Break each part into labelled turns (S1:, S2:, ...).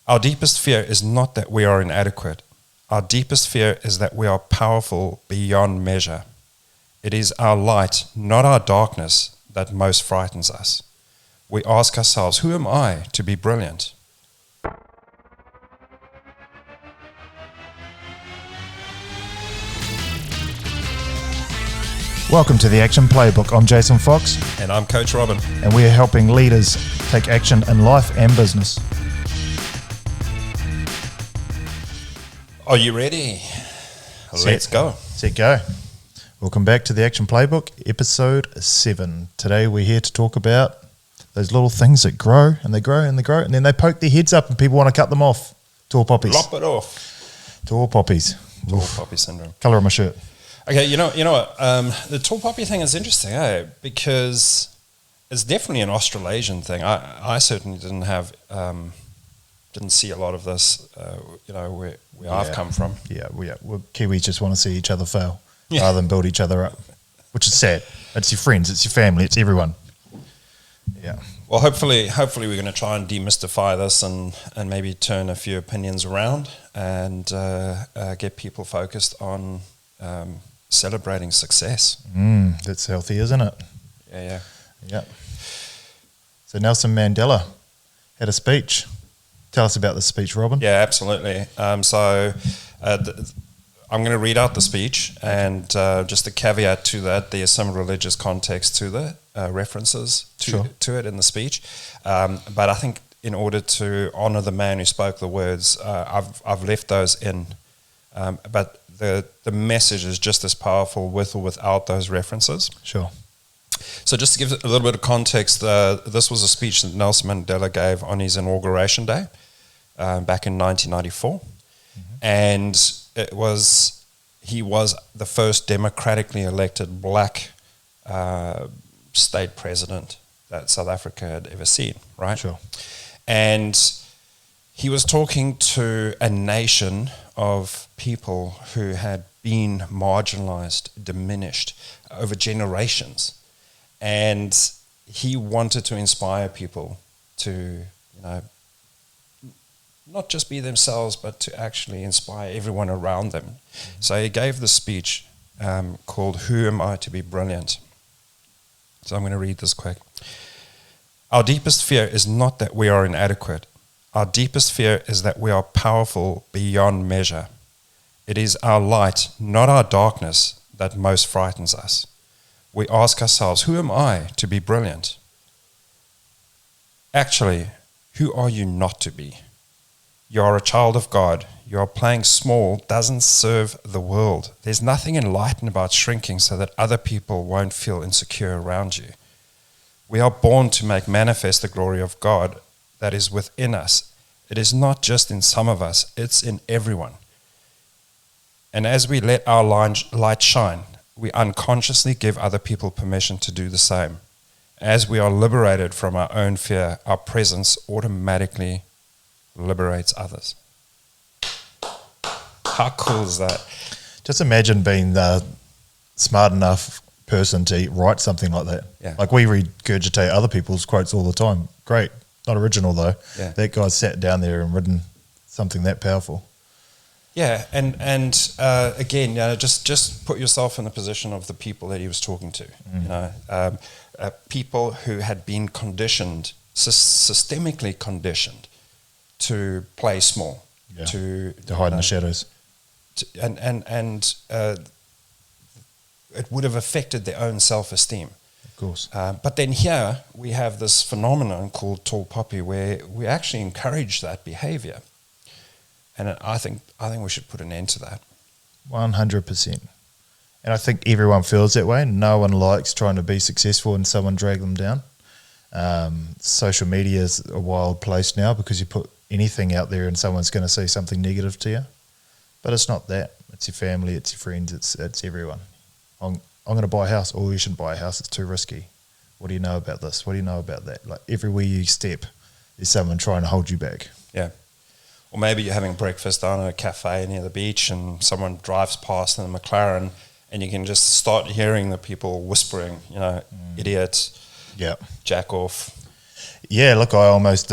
S1: Our deepest fear is not that we are inadequate. Our deepest fear is that we are powerful beyond measure. It is our light, not our darkness, that most frightens us. We ask ourselves, who am I to be brilliant?
S2: Welcome to the Action Playbook. I'm Jason Fox.
S1: And I'm Coach Robin.
S2: And we are helping leaders take action in life and business.
S1: Are you ready? Let's go.
S2: Set go. Welcome back to the Action Playbook, episode 7. Today we're here to talk about those little things that grow and they grow and they grow and then they poke their heads up and people want to cut them off. Tall poppies.
S1: Lop it off.
S2: Tall poppies.
S1: Tall poppy syndrome.
S2: Colour of my shirt.
S1: Okay, you know what? The tall poppy thing is interesting, because it's definitely an Australasian thing. I certainly didn't see a lot of this, where I've come from.
S2: Yeah, Kiwis just want to see each other fail rather than build each other up, which is sad. It's your friends, it's your family, it's everyone. Yeah.
S1: Well, hopefully we're going to try and demystify this and maybe turn a few opinions around and get people focused on celebrating success.
S2: That's healthy, isn't it?
S1: Yeah. So
S2: Nelson Mandela had a speech. Tell us about the speech, Robin.
S1: Yeah, absolutely. I'm going to read out the speech, and just a caveat to that, there's some religious context to the references to it in the speech. But I think in order to honor the man who spoke the words, I've left those in. But the message is just as powerful with or without those references.
S2: Sure.
S1: So just to give a little bit of context, this was a speech that Nelson Mandela gave on his inauguration day back in 1994. Mm-hmm. And he was the first democratically elected black state president that South Africa had ever seen, right?
S2: Sure.
S1: And he was talking to a nation of people who had been marginalized, diminished over generations. And he wanted to inspire people to, not just be themselves, but to actually inspire everyone around them. Mm-hmm. So he gave the speech called Who Am I to Be Brilliant? So I'm going to read this quick. Our deepest fear is not that we are inadequate. Our deepest fear is that we are powerful beyond measure. It is our light, not our darkness, that most frightens us. We ask ourselves, who am I to be brilliant? Actually, who are you not to be? You are a child of God. Your playing small doesn't serve the world. There's nothing enlightened about shrinking so that other people won't feel insecure around you. We are born to make manifest the glory of God that is within us. It is not just in some of us, it's in everyone. And as we let our light shine, we unconsciously give other people permission to do the same. As we are liberated from our own fear, our presence automatically liberates others. How cool is that?
S2: Just imagine being the smart enough person to write something like that.
S1: Yeah.
S2: Like we regurgitate other people's quotes all the time. Great. Not original though.
S1: Yeah.
S2: That guy sat down there and written something that powerful.
S1: Yeah, and again, just put yourself in the position of the people that he was talking to. People who had been conditioned, systemically conditioned, to play small, to
S2: hide in the shadows,
S1: and it would have affected their own self-esteem.
S2: Of course.
S1: But then here we have this phenomenon called tall poppy, where we actually encourage that behavior. And I think we should put an end to that.
S2: 100%. And I think everyone feels that way. No one likes trying to be successful and someone drag them down. Social media is a wild place now because you put anything out there and someone's going to say something negative to you. But it's not that. It's your family, it's your friends, it's everyone. I'm going to buy a house. Oh, you shouldn't buy a house. It's too risky. What do you know about this? What do you know about that? Like everywhere you step, there's someone trying to hold you back.
S1: Yeah. Or maybe you're having breakfast down at a cafe near the beach and someone drives past in a McLaren and you can just start hearing the people whispering, idiot,
S2: yeah,
S1: jack off.
S2: Yeah, look, I almost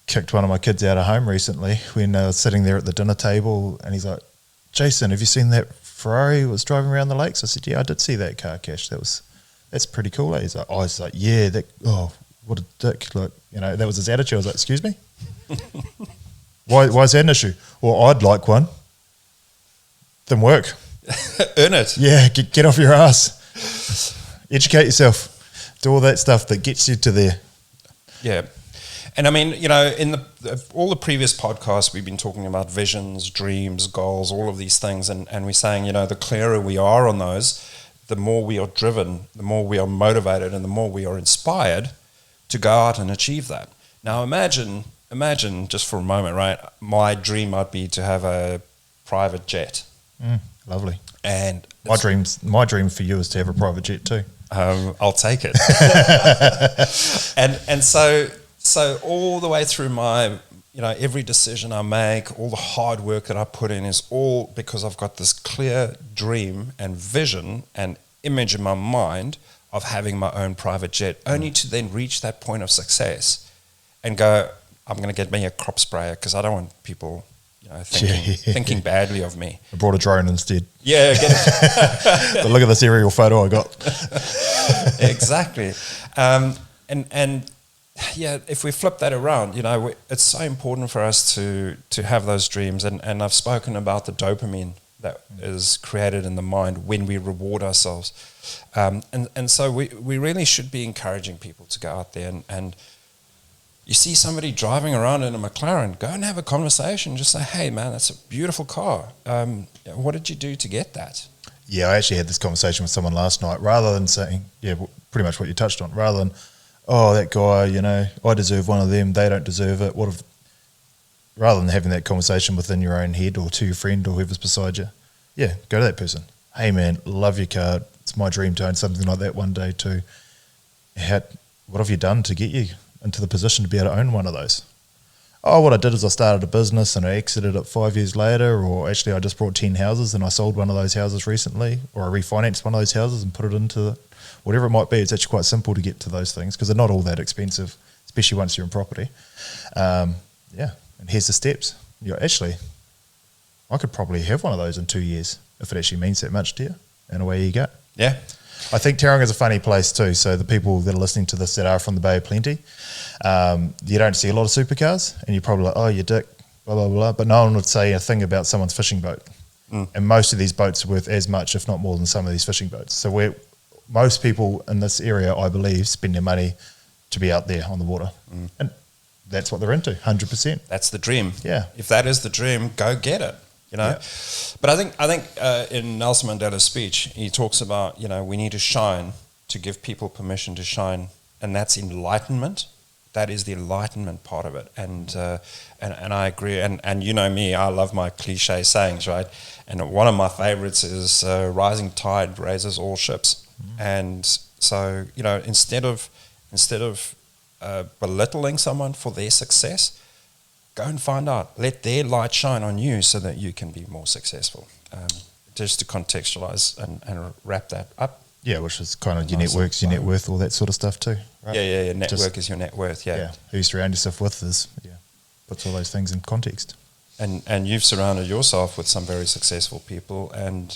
S2: kicked one of my kids out of home recently when I was sitting there at the dinner table, and he's like, Jason, have you seen that Ferrari was driving around the lakes? I said, yeah, I did see that car, Cash. That's pretty cool. Eh? He's like, I was like, yeah, what a dick. Like, that was his attitude. I was like, excuse me? Why is that an issue? Well, I'd like one. Then work.
S1: Earn it.
S2: Yeah, get off your ass. Educate yourself. Do all that stuff that gets you to there.
S1: Yeah. And I mean, in all the previous podcasts, we've been talking about visions, dreams, goals, all of these things. And we're saying, the clearer we are on those, the more we are driven, the more we are motivated, and the more we are inspired to go out and achieve that. Now, imagine just for a moment, right? My dream might be to have a private jet.
S2: Lovely.
S1: And
S2: my dream for you is to have a private jet too.
S1: I'll take it. and so all the way through my, every decision I make, all the hard work that I put in is all because I've got this clear dream and vision and image in my mind of having my own private jet, only to then reach that point of success and go, I'm going to get me a crop sprayer because I don't want people thinking badly of me.
S2: I brought a drone instead.
S1: Yeah, get it.
S2: But look at this aerial photo I got.
S1: Exactly. And if we flip that around, it's so important for us to have those dreams. And I've spoken about the dopamine that is created in the mind when we reward ourselves. And so we really should be encouraging people to go out there and you see somebody driving around in a McLaren, go and have a conversation. Just say, hey, man, that's a beautiful car. What did you do to get that?
S2: Yeah, I actually had this conversation with someone last night. Rather than saying, pretty much what you touched on, rather than, oh, that guy, I deserve one of them, they don't deserve it. Rather than having that conversation within your own head or to your friend or whoever's beside you, go to that person. Hey, man, love your car. It's my dream to own something like that one day too. What have you done to get you into the position to be able to own one of those? Oh, what I did is I started a business and I exited it 5 years later, or actually I just brought 10 houses and I sold one of those houses recently, or I refinanced one of those houses and put it into whatever it might be. It's actually quite simple to get to those things because they're not all that expensive, especially once you're in property. And here's the steps. Actually, I could probably have one of those in 2 years if it actually means that much to you, and away you go.
S1: Yeah.
S2: I think Tauranga is a funny place too. So the people that are listening to this that are from the Bay of Plenty, you don't see a lot of supercars, and you're probably like, oh, you dick, blah, blah, blah. But no one would say a thing about someone's fishing boat. And most of these boats are worth as much, if not more, than some of these fishing boats. So most people in this area, I believe, spend their money to be out there on the water. And that's what they're into, 100%.
S1: That's the dream.
S2: Yeah.
S1: If that is the dream, go get it. Yeah. But I think in Nelson Mandela's speech, he talks about, we need to shine to give people permission to shine. And that's enlightenment. That is the enlightenment part of it. And I agree. And you know me, I love my cliche sayings, right? And one of my favorites is rising tide raises all ships. And so, instead of belittling someone for their success, go and find out. Let their light shine on you so that you can be more successful. Just to contextualize and wrap that up.
S2: Yeah, which is kind of your networks, your net worth, all that sort of stuff too. Right?
S1: Yeah. Network is your net worth. Yeah.
S2: Who you surround yourself with puts all those things in context.
S1: And you've surrounded yourself with some very successful people, and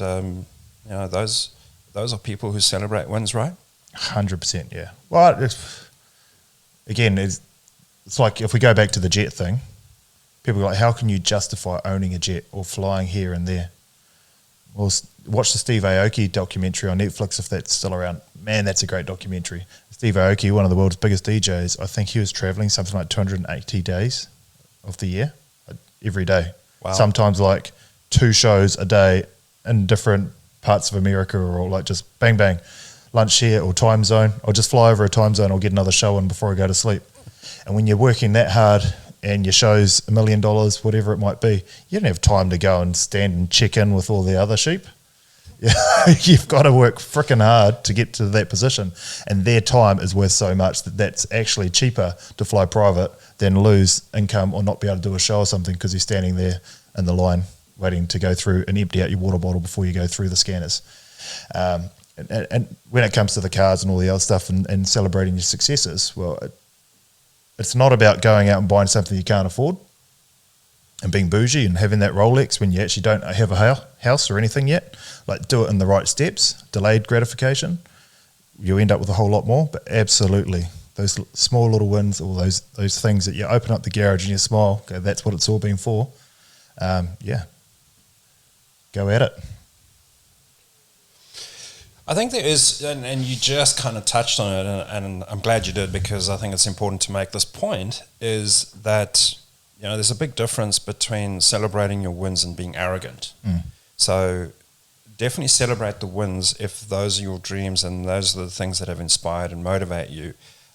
S1: those are people who celebrate wins, right?
S2: 100%. Yeah. Well, it's like if we go back to the jet thing. People are like, how can you justify owning a jet or flying here and there? Well, watch the Steve Aoki documentary on Netflix if that's still around. Man, that's a great documentary. Steve Aoki, one of the world's biggest DJs, I think he was traveling something like 280 days of the year, every day.
S1: Wow.
S2: Sometimes like 2 shows a day in different parts of America, or like just bang, bang, lunch here or time zone. I'll just fly over a time zone, I'll get another show in before I go to sleep. And when you're working that hard and your show's $1 million, whatever it might be, you don't have time to go and stand and check in with all the other sheep. You've got to work freaking hard to get to that position, and their time is worth so much that's actually cheaper to fly private than lose income or not be able to do a show or something because you're standing there in the line waiting to go through and empty out your water bottle before you go through the scanners. And when it comes to the cars and all the other stuff and celebrating your successes, well, it's not about going out and buying something you can't afford and being bougie and having that Rolex when you actually don't have a house or anything yet. Like, do it in the right steps, delayed gratification. You end up with a whole lot more, but absolutely, those small little wins, or those things that you open up the garage and you smile, okay, that's what it's all been for. Go at it.
S1: I think there is, and you just kind of touched on it, and I'm glad you did, because I think it's important to make this point, is that, you know, there's a big difference between celebrating your wins and being arrogant. So definitely celebrate the wins if those are your dreams and those are the things that have inspired and motivate you.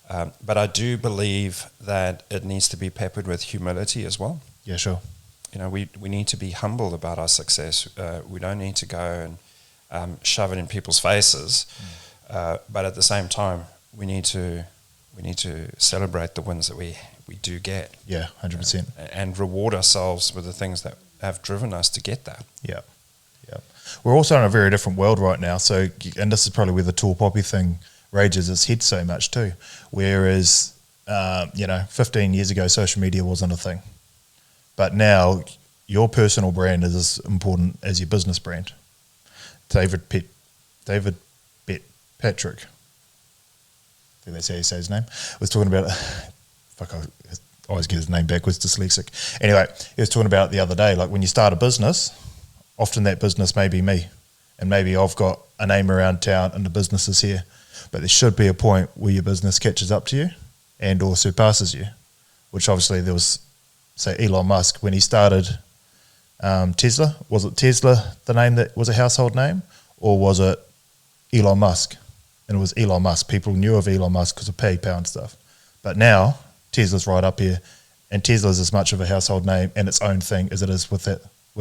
S1: But I do believe that it needs to be peppered with humility as well.
S2: Yeah, sure.
S1: You know, we need to be humble about our success. We don't need to go and shove it in people's faces. But at the same time, we need to celebrate the wins that we do get.
S2: Yeah, 100%.
S1: And reward ourselves with the things that have driven us to get that.
S2: Yeah. We're also in a very different world right now. So, and this is probably where the tall poppy thing rages its head so much too. Whereas, 15 years ago, social media wasn't a thing. But now, your personal brand is as important as your business brand. David Patrick, I think that's how you say his name, was talking about, I always get his name backwards, dyslexic. Anyway, he was talking about it the other day, like when you start a business, often that business may be me, and maybe I've got a name around town and the business is here, but there should be a point where your business catches up to you and or surpasses you, which obviously there was, say, Elon Musk, when he started Tesla. Was it Tesla the name that was a household name, or was it Elon Musk? And it was Elon Musk. People knew of Elon Musk because of PayPal and stuff. But now Tesla's right up here, and Tesla's as much of a household name and its own thing as it is with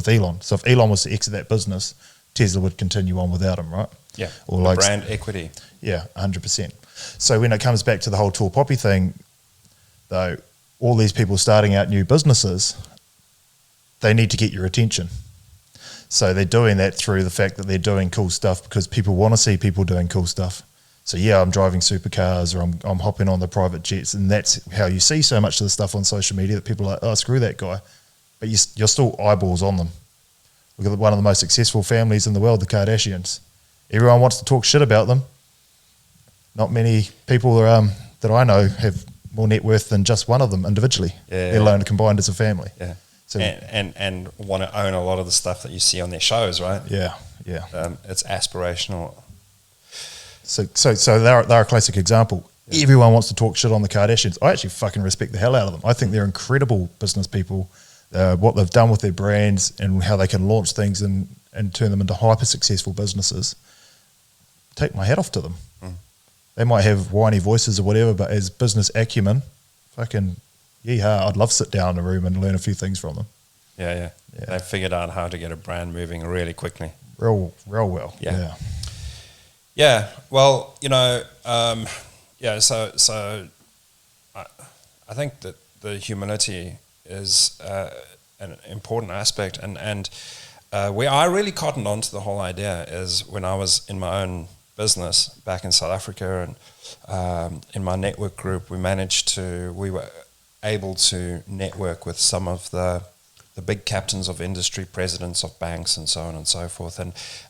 S2: Elon. So if Elon was to exit that business, Tesla would continue on without him, right?
S1: Yeah,
S2: or like
S1: brand equity.
S2: Yeah, 100%. So when it comes back to the whole tall poppy thing, though, all these people starting out new businesses, they need to get your attention. So they're doing that through the fact that they're doing cool stuff because people want to see people doing cool stuff. So yeah, I'm driving supercars, or I'm hopping on the private jets, and that's how you see so much of the stuff on social media that people are like, oh, screw that guy. But you're still eyeballs on them. Look at one of the most successful families in the world, the Kardashians. Everyone wants to talk shit about them. Not many people that I know have more net worth than just one of them individually, let alone combined as a family.
S1: Yeah. So and want to own a lot of the stuff that you see on their shows, right?
S2: Yeah.
S1: It's aspirational.
S2: So they're a classic example. Yeah. Everyone wants to talk shit on the Kardashians. I actually fucking respect the hell out of them. I think they're incredible business people. What they've done with their brands and how they can launch things and turn them into hyper successful businesses. Take my hat off to them. They might have whiny voices or whatever, but as business acumen, fucking yeehaw, I'd love to sit down in a room and learn a few things from them. Yeah.
S1: They figured out how to get a brand moving really quickly.
S2: Real well.
S1: Yeah. Well, so I think that the humility is an important aspect, and where I really cottoned on to the whole idea is when I was in my own business back in South Africa, and in my network group, we were able to network with some of the big captains of industry, presidents of banks, and so on and so forth,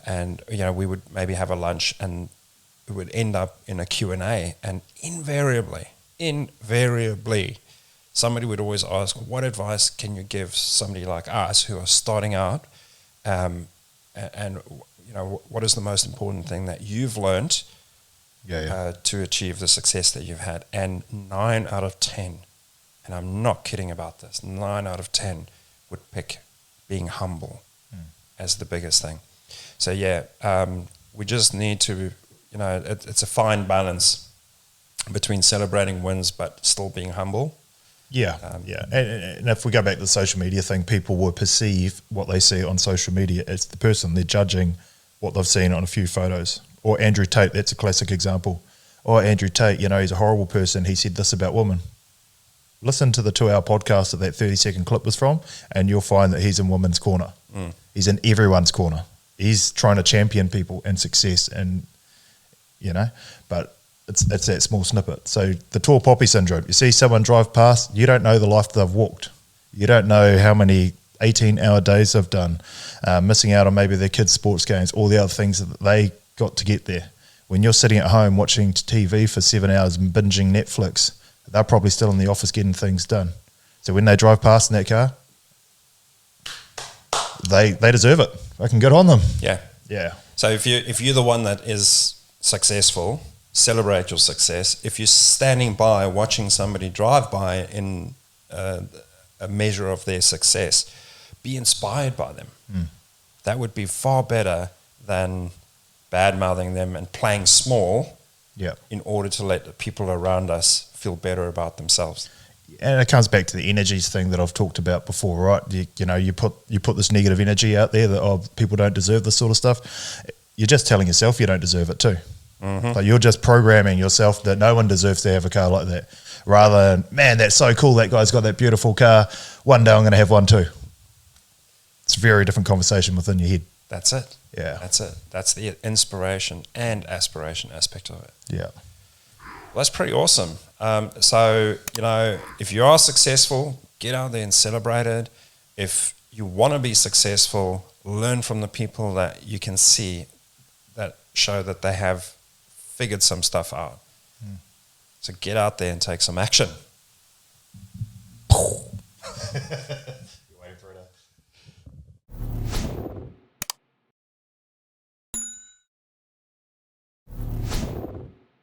S1: and we would maybe have a lunch, and we would end up in a Q&A, and invariably somebody would always ask, what advice can you give somebody like us who are starting out, and what is the most important thing that you've learned to achieve the success that you've had? And 9 out of 10, and I'm not kidding about this, 9 out of 10 would pick being humble as the biggest thing. So we just need to, it's a fine balance between celebrating wins but still being humble. And
S2: if we go back to the social media thing, people will perceive what they see on social media as the person. They're judging what they've seen on a few photos. Or Andrew Tate, that's a classic example. Oh, Andrew Tate, he's a horrible person. He said this about women. Listen to the 2-hour podcast that 30-second clip was from, and you'll find that he's in women's corner. He's in everyone's corner. He's trying to champion people and success, and but it's that small snippet. So the tall poppy syndrome, you see someone drive past, you don't know the life they've walked. You don't know how many 18-hour days they've done, missing out on maybe their kids' sports games, all the other things that they got to get there. When you're sitting at home watching TV for 7 hours and binging Netflix, they're probably still in the office getting things done. So when they drive past in that car, they deserve it. I can get on them.
S1: Yeah.
S2: Yeah.
S1: So if you're the one that is successful, celebrate your success. If you're standing by watching somebody drive by in a measure of their success, be inspired by them. That would be far better than bad-mouthing them and playing small in order to let the people around us feel better about themselves.
S2: And it comes back to the energies thing that I've talked about before, right? You put this negative energy out there that people don't deserve this sort of stuff. You're just telling yourself you don't deserve it too. Like you're just programming yourself that no one deserves to have a car like that. Rather than, man, that's so cool, that guy's got that beautiful car. One day I'm going to have one too. It's a very different conversation within your head.
S1: That's it.
S2: Yeah.
S1: That's it. That's the inspiration and aspiration aspect of it.
S2: Yeah.
S1: Well, that's pretty awesome. So, if you are successful, get out there and celebrate it. If you want to be successful, learn from the people that you can see that show that they have figured some stuff out. So get out there and take some action.